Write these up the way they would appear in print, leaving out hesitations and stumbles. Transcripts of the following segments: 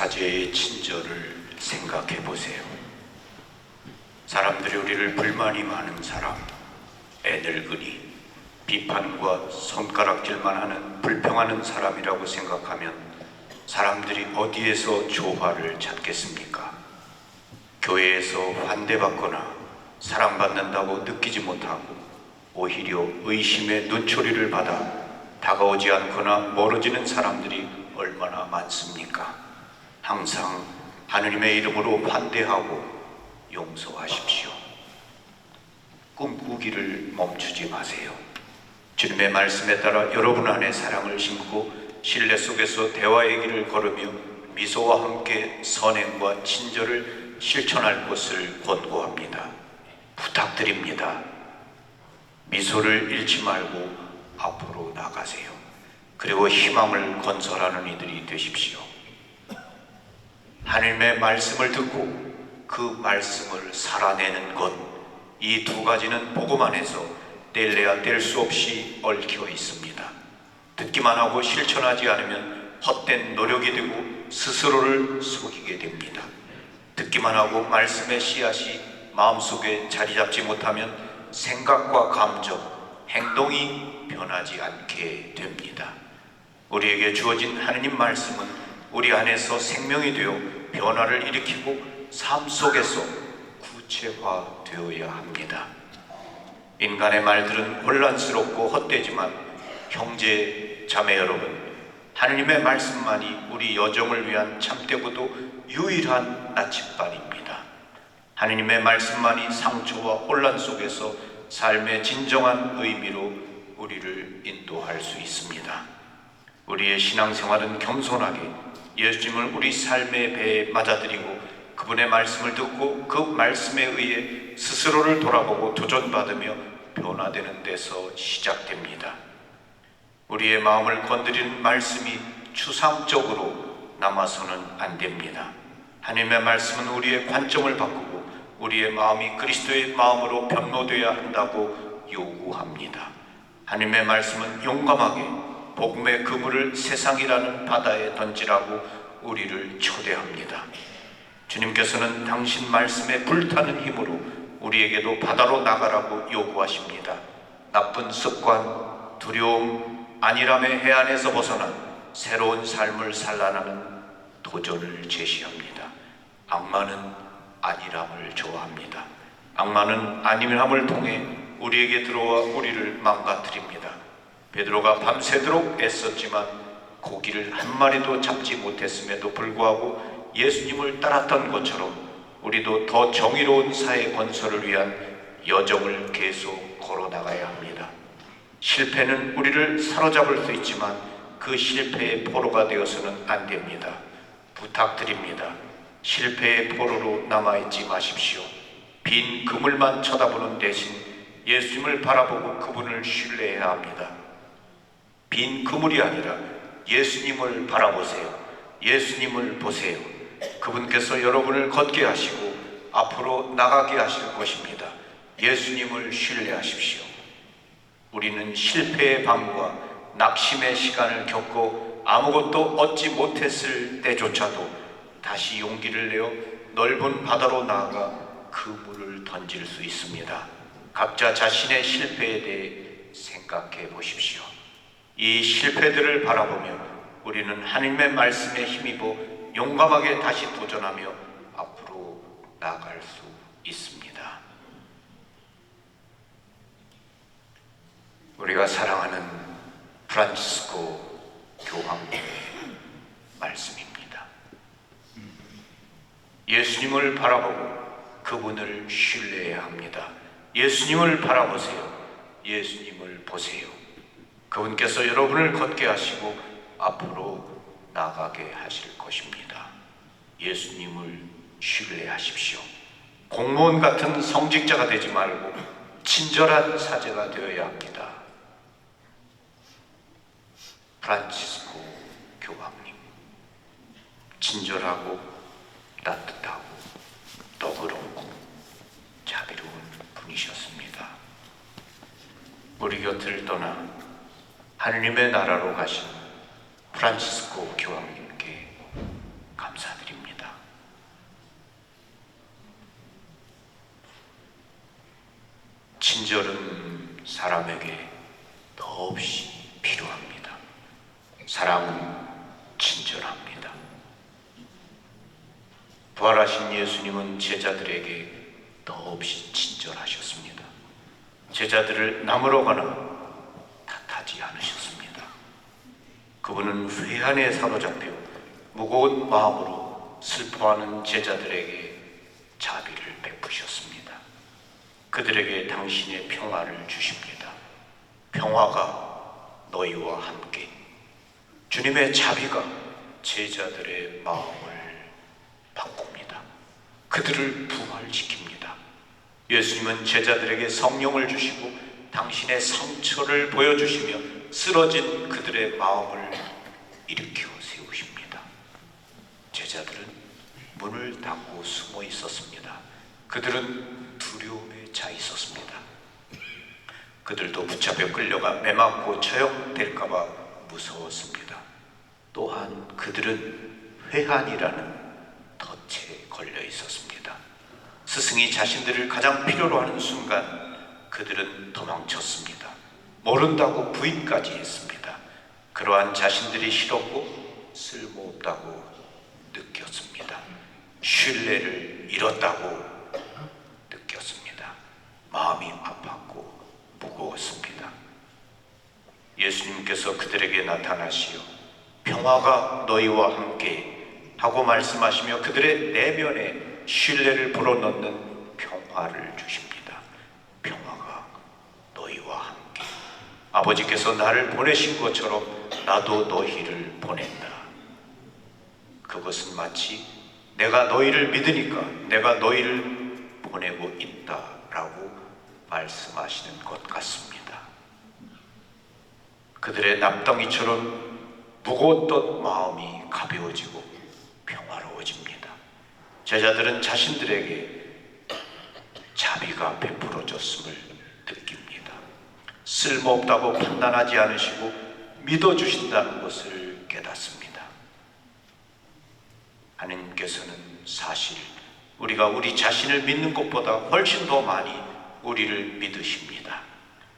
사제의 친절을 생각해 보세요. 사람들이 우리를 불만이 많은 사람, 애늙은이, 비판과 손가락질만 하는 불평하는 사람이라고 생각하면 사람들이 어디에서 조화를 찾겠습니까? 교회에서 환대받거나 사랑받는다고 느끼지 못하고 오히려 의심의 눈초리를 받아 다가오지 않거나 멀어지는 사람들이 얼마나 많습니까? 항상 하느님의 이름으로 환대하고 용서하십시오. 꿈꾸기를 멈추지 마세요. 주님의 말씀에 따라 여러분 안에 사랑을 심고 신뢰 속에서 대화의 길을 걸으며 미소와 함께 선행과 친절을 실천할 것을 권고합니다. 부탁드립니다. 미소를 잃지 말고 앞으로 나가세요. 그리고 희망을 건설하는 이들이 되십시오. 하나님의 말씀을 듣고 그 말씀을 살아내는 것, 이 두 가지는 복음 안에서 뗄래야 뗄 수 없이 얽혀 있습니다. 듣기만 하고 실천하지 않으면 헛된 노력이 되고 스스로를 속이게 됩니다. 듣기만 하고 말씀의 씨앗이 마음속에 자리 잡지 못하면 생각과 감정, 행동이 변하지 않게 됩니다. 우리에게 주어진 하느님 말씀은 우리 안에서 생명이 되어 변화를 일으키고 삶 속에서 구체화되어야 합니다. 인간의 말들은 혼란스럽고 헛되지만 형제, 자매 여러분, 하느님의 말씀만이 우리 여정을 위한 참되고도 유일한 나침반입니다. 하느님의 말씀만이 상처와 혼란 속에서 삶의 진정한 의미로 우리를 인도할 수 있습니다. 우리의 신앙생활은 겸손하게 예수님을 우리 삶의 배에 맞아들이고 그분의 말씀을 듣고 그 말씀에 의해 스스로를 돌아보고 도전받으며 변화되는 데서 시작됩니다. 우리의 마음을 건드리는 말씀이 추상적으로 남아서는 안 됩니다. 하나님의 말씀은 우리의 관점을 바꾸고 우리의 마음이 그리스도의 마음으로 변모되어야 한다고 요구합니다. 하나님의 말씀은 용감하게 복음의 그물을 세상이라는 바다에 던지라고 우리를 초대합니다. 주님께서는 당신 말씀에 불타는 힘으로 우리에게도 바다로 나가라고 요구하십니다. 나쁜 습관, 두려움, 안일함의 해안에서 벗어나 새로운 삶을 살아나는 도전을 제시합니다. 악마는 안일함을 좋아합니다. 악마는 안일함을 통해 우리에게 들어와 우리를 망가뜨립니다. 베드로가 밤새도록 애썼지만 고기를 한 마리도 잡지 못했음에도 불구하고 예수님을 따랐던 것처럼 우리도 더 정의로운 사회 건설을 위한 여정을 계속 걸어나가야 합니다. 실패는 우리를 사로잡을 수 있지만 그 실패의 포로가 되어서는 안 됩니다. 부탁드립니다. 실패의 포로로 남아있지 마십시오. 빈 그물만 쳐다보는 대신 예수님을 바라보고 그분을 신뢰해야 합니다. 빈 그물이 아니라 예수님을 바라보세요. 예수님을 보세요. 그분께서 여러분을 걷게 하시고 앞으로 나가게 하실 것입니다. 예수님을 신뢰하십시오. 우리는 실패의 밤과 낙심의 시간을 겪고 아무것도 얻지 못했을 때조차도 다시 용기를 내어 넓은 바다로 나아가 그물을 던질 수 있습니다. 각자 자신의 실패에 대해 생각해 보십시오. 이 실패들을 바라보며 우리는 하나님의 말씀에 힘입어 용감하게 다시 도전하며 앞으로 나아갈 수 있습니다. 우리가 사랑하는 프란치스코 교황님의 말씀입니다. 예수님을 바라보고 그분을 신뢰해야 합니다. 예수님을 바라보세요. 예수님을 보세요. 그분께서 여러분을 걷게 하시고 앞으로 나가게 하실 것입니다. 예수님을 신뢰하십시오. 공무원 같은 성직자가 되지 말고 친절한 사제가 되어야 합니다. 프란치스코 교황님, 친절하고 따뜻하고 너그럽고 자비로운 분이셨습니다. 우리 곁을 떠나 하느님의 나라로 가신 프란치스코 교황님께 감사드립니다. 친절은 사람에게 더없이 필요합니다. 사랑은 친절합니다. 부활하신 예수님은 제자들에게 더없이 친절하셨습니다. 제자들을 나무로거나 탓하지 않으셨습니다. 그분은 회한에 사로잡혀 무거운 마음으로 슬퍼하는 제자들에게 자비를 베푸셨습니다. 그들에게 당신의 평화를 주십니다. 평화가 너희와 함께. 주님의 자비가 제자들의 마음을 바꿉니다. 그들을 부활시킵니다. 예수님은 제자들에게 성령을 주시고 당신의 상처를 보여주시며 쓰러진 그들의 마음을 일으켜 세우십니다. 제자들은 문을 닫고 숨어 있었습니다. 그들은 두려움에 차 있었습니다. 그들도 붙잡혀 끌려가 매맞고 처형될까봐 무서웠습니다. 또한 그들은 회한이라는 덫에 걸려 있었습니다. 스승이 자신들을 가장 필요로 하는 순간 그들은 도망쳤습니다. 모른다고 부인까지 했습니다. 그러한 자신들이 싫었고 쓸모없다고 느꼈습니다. 신뢰를 잃었다고 느꼈습니다. 마음이 아팠고 무거웠습니다. 예수님께서 그들에게 나타나시어 평화가 너희와 함께 하고 말씀하시며 그들의 내면에 신뢰를 불어넣는 평화를 주십니다. 평화가 너희와 함께. 아버지께서 나를 보내신 것처럼 나도 너희를 보낸다. 그것은 마치 내가 너희를 믿으니까 내가 너희를 보내고 있다라고 말씀하시는 것 같습니다. 그들의 납덩이처럼 무거웠던 마음이 가벼워지고 평화로워집니다. 제자들은 자신들에게 자비가 베풀어졌음을 느낍니다. 쓸모없다고 판단하지 않으시고 믿어주신다는 것을 깨닫습니다. 하나님께서는 사실 우리가 우리 자신을 믿는 것보다 훨씬 더 많이 우리를 믿으십니다.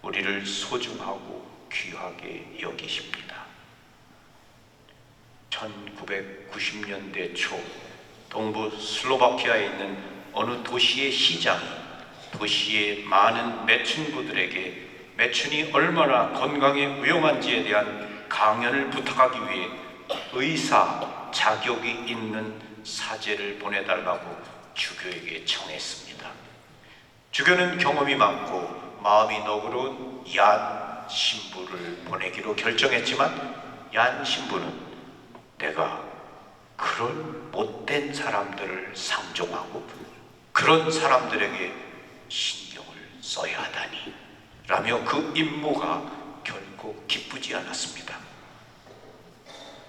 우리를 소중하고 귀하게 여기십니다. 1990년대 초 동부 슬로바키아에 있는 어느 도시의 시장이 도시의 많은 매춘부들에게 매춘이 얼마나 건강에 위험한지에 대한 강연을 부탁하기 위해 의사 자격이 있는 사제를 보내달라고 주교에게 청했습니다. 주교는 경험이 많고 마음이 너그러운 얀 신부를 보내기로 결정했지만 얀 신부는 내가 그런 못된 사람들을 상종하고 그런 사람들에게 신경을 써야 하다니 라며 그 임무가 결코 기쁘지 않았습니다.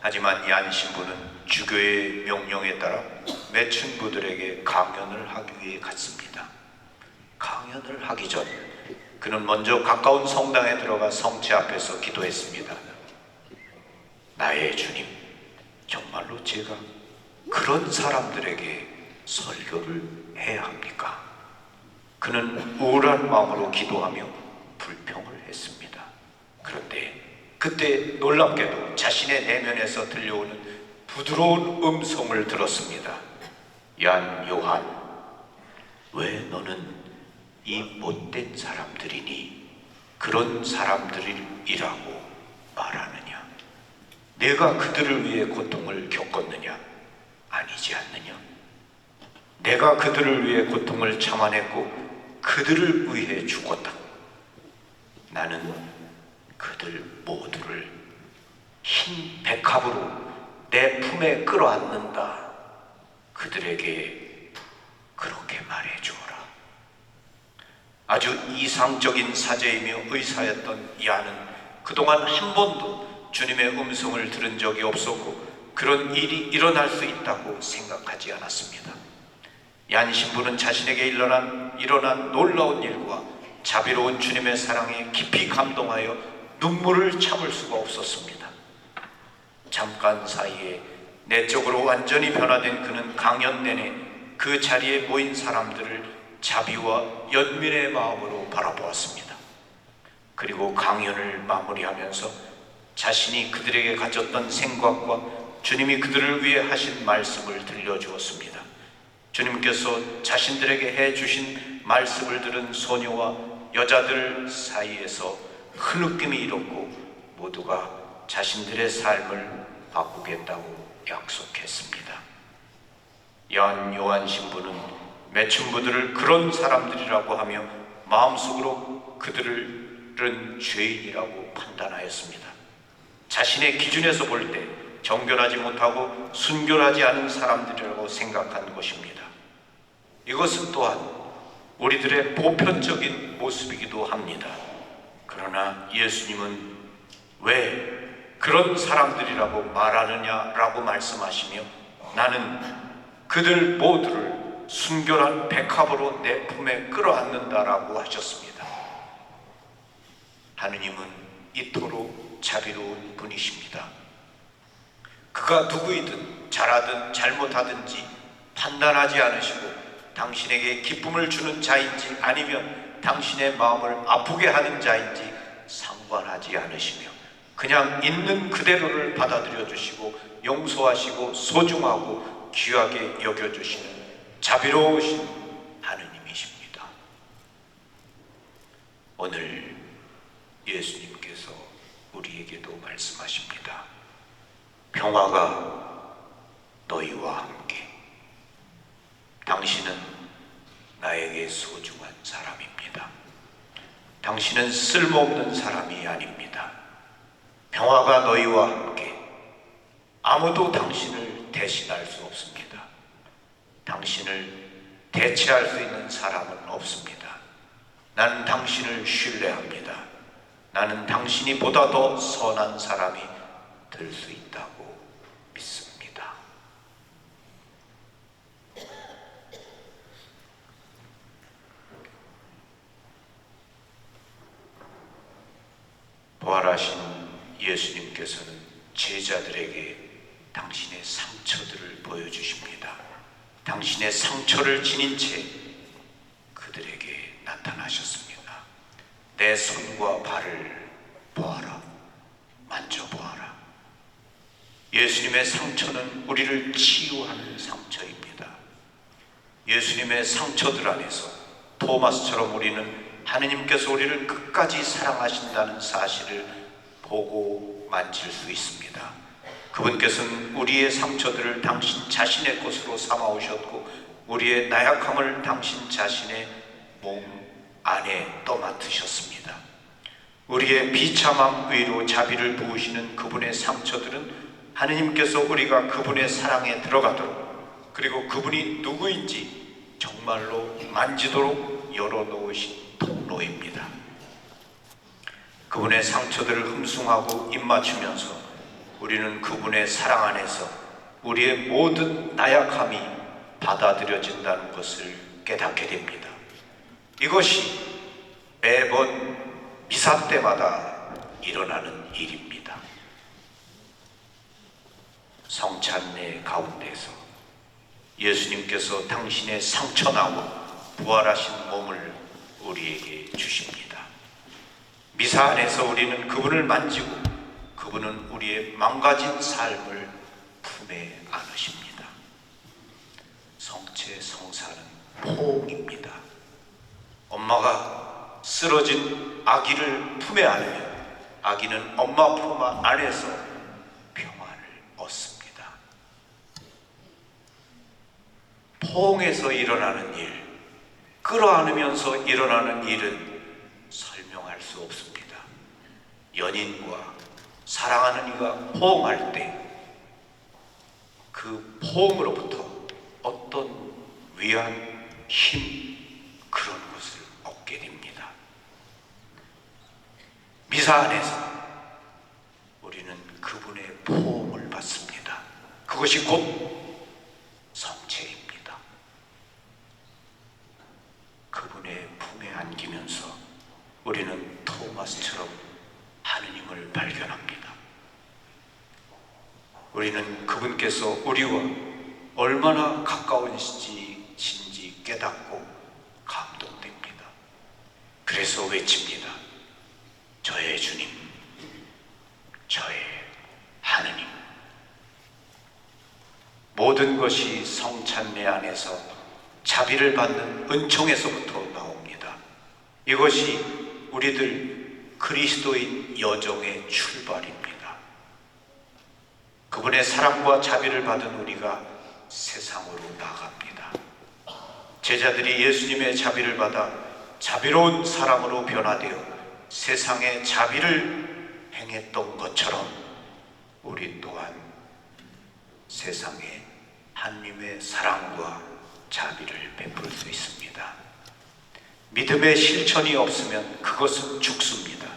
하지만 얀 신부는 주교의 명령에 따라 매춘부들에게 강연을 하기 위해 갔습니다. 강연을 하기 전 그는 먼저 가까운 성당에 들어가 성체 앞에서 기도했습니다. 나의 주님, 정말로 제가 그런 사람들에게 설교를 해야 합니까? 그는 우울한 마음으로 기도하며 불평을 했습니다. 그런데 그때 놀랍게도 자신의 내면에서 들려오는 부드러운 음성을 들었습니다. 얀 요한, 왜 너는 이 못된 사람들이니 그런 사람들이라고 말하느냐? 내가 그들을 위해 고통을 겪었느냐? 아니지 않느냐? 내가 그들을 위해 고통을 참아냈고 그들을 위해 죽었다. 나는 그들 모두를 흰 백합으로 내 품에 끌어안는다. 그들에게 그렇게 말해주어라. 아주 이상적인 사제이며 의사였던 야는 그동안 한 번도 주님의 음성을 들은 적이 없었고 그런 일이 일어날 수 있다고 생각하지 않았습니다. 얀 신부는 자신에게 일어난 놀라운 일과 자비로운 주님의 사랑에 깊이 감동하여 눈물을 참을 수가 없었습니다. 잠깐 사이에 내적으로 완전히 변화된 그는 강연 내내 그 자리에 모인 사람들을 자비와 연민의 마음으로 바라보았습니다. 그리고 강연을 마무리하면서 자신이 그들에게 가졌던 생각과 주님이 그들을 위해 하신 말씀을 들려주었습니다. 주님께서 자신들에게 해주신 말씀을 들은 소녀와 여자들 사이에서 흐느낌이 일었고 모두가 자신들의 삶을 바꾸겠다고 약속했습니다. 요한 신부는 매춘부들을 그런 사람들이라고 하며 마음속으로 그들은 죄인이라고 판단하였습니다. 자신의 기준에서 볼 때 정결하지 못하고 순결하지 않은 사람들이라고 생각한 것입니다. 이것은 또한 우리들의 보편적인 모습이기도 합니다. 그러나 예수님은 왜 그런 사람들이라고 말하느냐라고 말씀하시며 나는 그들 모두를 순결한 백합으로 내 품에 끌어안는다라고 하셨습니다. 하느님은 이토록 자비로운 분이십니다. 그가 누구이든 잘하든 잘못하든지 판단하지 않으시고 당신에게 기쁨을 주는 자인지 아니면 당신의 마음을 아프게 하는 자인지 상관하지 않으시며 그냥 있는 그대로를 받아들여 주시고 용서하시고 소중하고 귀하게 여겨주시는 자비로우신 하느님이십니다. 오늘 예수님께서 우리에게도 말씀하십니다. 평화가 너희와 함께. 당신은 나에게 소중한 사람입니다. 당신은 쓸모없는 사람이 아닙니다. 평화가 너희와 함께. 아무도 당신을 대신할 수 없습니다. 당신을 대체할 수 있는 사람은 없습니다. 나는 당신을 신뢰합니다. 나는 당신이 보다 더 선한 사람이 될 수 있다고 믿습니다. 부활하신 예수님께서는 제자들에게 당신의 상처들을 보여주십니다. 당신의 상처를 지닌 채 그들에게 나타나셨습니다. 내 손과 발을 보아라. 만져보아라. 예수님의 상처는 우리를 치유하는 상처입니다. 예수님의 상처들 안에서 토마스처럼 우리는 하느님께서 우리를 끝까지 사랑하신다는 사실을 보고 만질 수 있습니다. 그분께서는 우리의 상처들을 당신 자신의 것으로 삼아오셨고 우리의 나약함을 당신 자신의 몸 안에 떠맡으셨습니다. 우리의 비참함 위로 자비를 부으시는 그분의 상처들은 하느님께서 우리가 그분의 사랑에 들어가도록 그리고 그분이 누구인지 정말로 만지도록 열어놓으신 통로입니다. 그분의 상처들을 흠숭하고 입맞추면서 우리는 그분의 사랑 안에서 우리의 모든 나약함이 받아들여진다는 것을 깨닫게 됩니다. 이것이 매번 미사 때마다 일어나는 일입니다. 성찬례 가운데서 예수님께서 당신의 상처나고 부활하신 몸을 우리에게 주십니다. 미사 안에서 우리는 그분을 만지고 그분은 우리의 망가진 삶을 품에 안으십니다. 성체 성사는 포옹입니다. 엄마가 쓰러진 아기를 품에 안으면 아기는 엄마 품 안에서 평안을 얻습니다. 포옹에서 일어나는 일, 끌어안으면서 일어나는 일은 설명할 수 없습니다. 연인과 사랑하는 이가 포옹할 때 그 포옹으로부터 어떤 위안, 힘, 그런 것을 얻게 됩니다. 미사 안에서 우리는 그분의 포옹을 받습니다. 그것이 곧 성체입니다. 그분의 품에 안기면서 우리는 토마스처럼 하느님을 발견합니다. 우리는 그분께서 우리와 얼마나 가까우신지 깨닫고 그래서 외칩니다. 저의 주님, 저의 하느님. 모든 것이 성찬례 안에서 자비를 받는 은총에서부터 나옵니다. 이것이 우리들 그리스도인 여정의 출발입니다. 그분의 사랑과 자비를 받은 우리가 세상으로 나갑니다. 제자들이 예수님의 자비를 받아 자비로운 사람으로 변화되어 세상에 자비를 행했던 것처럼 우리 또한 세상에 하나님의 사랑과 자비를 베풀 수 있습니다. 믿음의 실천이 없으면 그것은 죽습니다.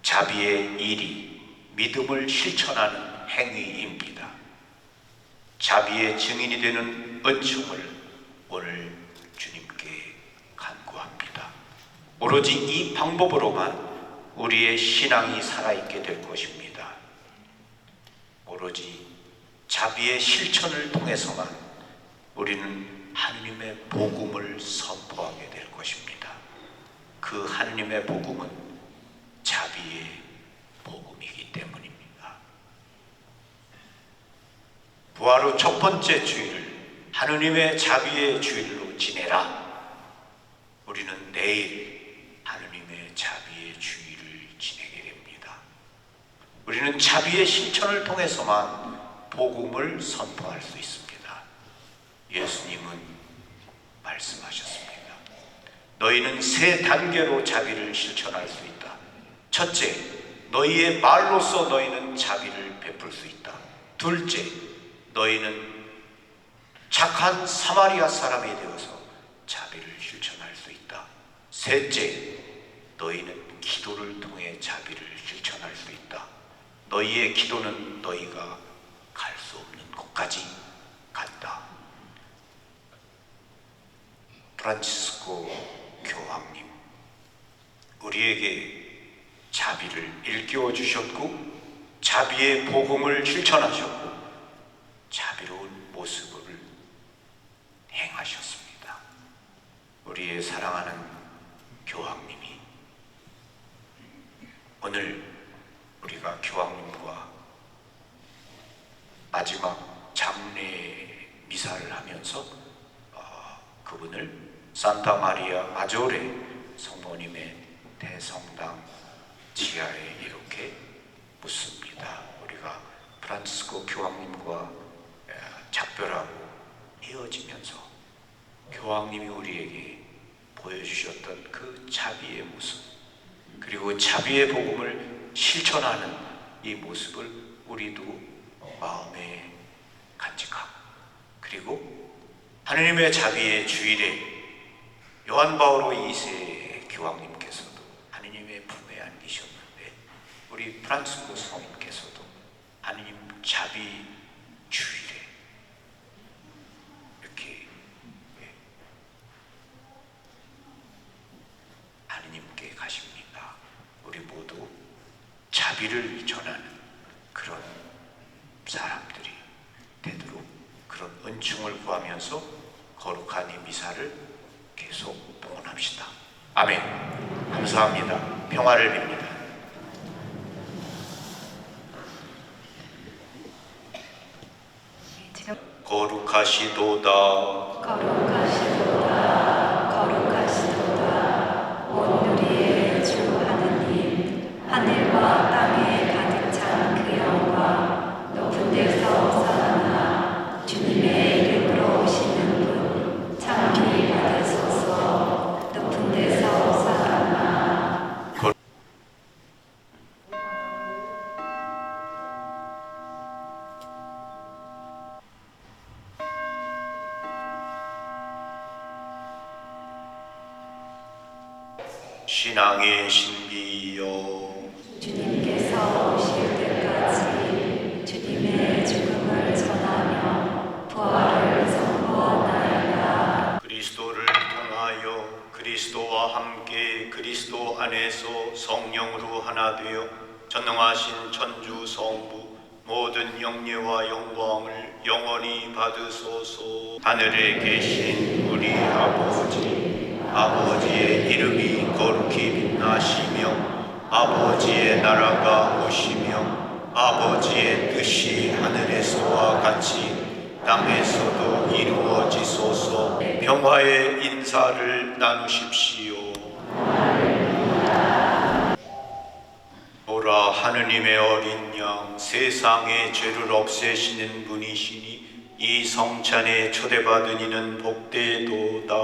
자비의 일이 믿음을 실천하는 행위입니다. 자비의 증인이 되는 은총을 오늘 주님께 간구합니다. 오로지 이 방법으로만 우리의 신앙이 살아있게 될 것입니다. 오로지 자비의 실천을 통해서만 우리는 하느님의 복음을 선포하게 될 것입니다. 그 하느님의 복음은 자비의 복음이기 때문입니다. 부활 후 첫 번째 주일을 하느님의 자비의 주일로 지내라. 우리는 내일 하느님의 자비의 주일을 지내게 됩니다. 우리는 자비의 실천을 통해서만 복음을 선포할 수 있습니다. 예수님은 말씀하셨습니다. 너희는 세 단계로 자비를 실천할 수 있다. 첫째, 너희의 말로써 너희는 자비를 베풀 수 있다. 둘째, 너희는 착한 사마리아 사람이 되어서 자비를 실천할 수 있다. 셋째, 너희는 기도를 통해 자비를 실천할 수 있다. 너희의 기도는 너희가 갈 수 없는 곳까지 간다. 프란치스코 교황님, 우리에게 자비를 일깨워 주셨고 자비의 복음을 실천하셨고 자비로운 모습을 행하셨습니다. 우리의 사랑하는 교황님이 오늘 우리가 교황님과 마지막 장례 미사를 하면서 그분을 산타 마리아 마조레 성모님의 대성당 지하에 이렇게 묻습니다. 우리가 프란치스코 교황님과 작별하고 헤어지면서 교황님이 우리에게 보여주셨던 그 자비의 모습, 그리고 자비의 복음을 실천하는 이 모습을 우리도 마음에 간직하고, 그리고 하느님의 자비의 주일에 요한 바오로 2세 교황님께서도 하느님의 품에 안기셨는데 우리 프란치스코 성인께서도 하느님 자비 주일에 이렇게 하느님께 가십니다. 우리 모두 자비를 전하는 그런 사람들이 되도록 그런 은총을 구하면서 거룩한 이 미사를 계속 봉헌합시다. 아멘. 감사합니다. 평화를 빕니다. 거룩하시도다. 거룩하시도다. 거룩하시도다. 온 우리의 주 하느님, 하늘과 땅에 가득 찬 그 영광, 높은 데서 살아나 주님의 이름으로 오시는 분, 참기 받으소서. 높은 데서 살아나 신앙의 신비여, 주님께서 오실 때까지 주님의 죽음을 전하며 부활을 선포하나이다. 그리스도를 통하여 그리스도와 함께 그리스도 안에서 성령으로 하나 되어 전능하신 천주 성부 모든 영예와 영광을 영원히 받으소서. 하늘에 계신 우리 아버지, 아버지의 이름이 거룩히 빛나시며 아버지의 나라가 오시며 아버지의 뜻이 하늘에서와 같이 땅에서도 이루어지소서. 평화의 인사를 나누십시오. 보라, 하느님의 어린 양, 세상의 죄를 없애시는 분이시니 이 성찬에 초대받은 이는 복되도다.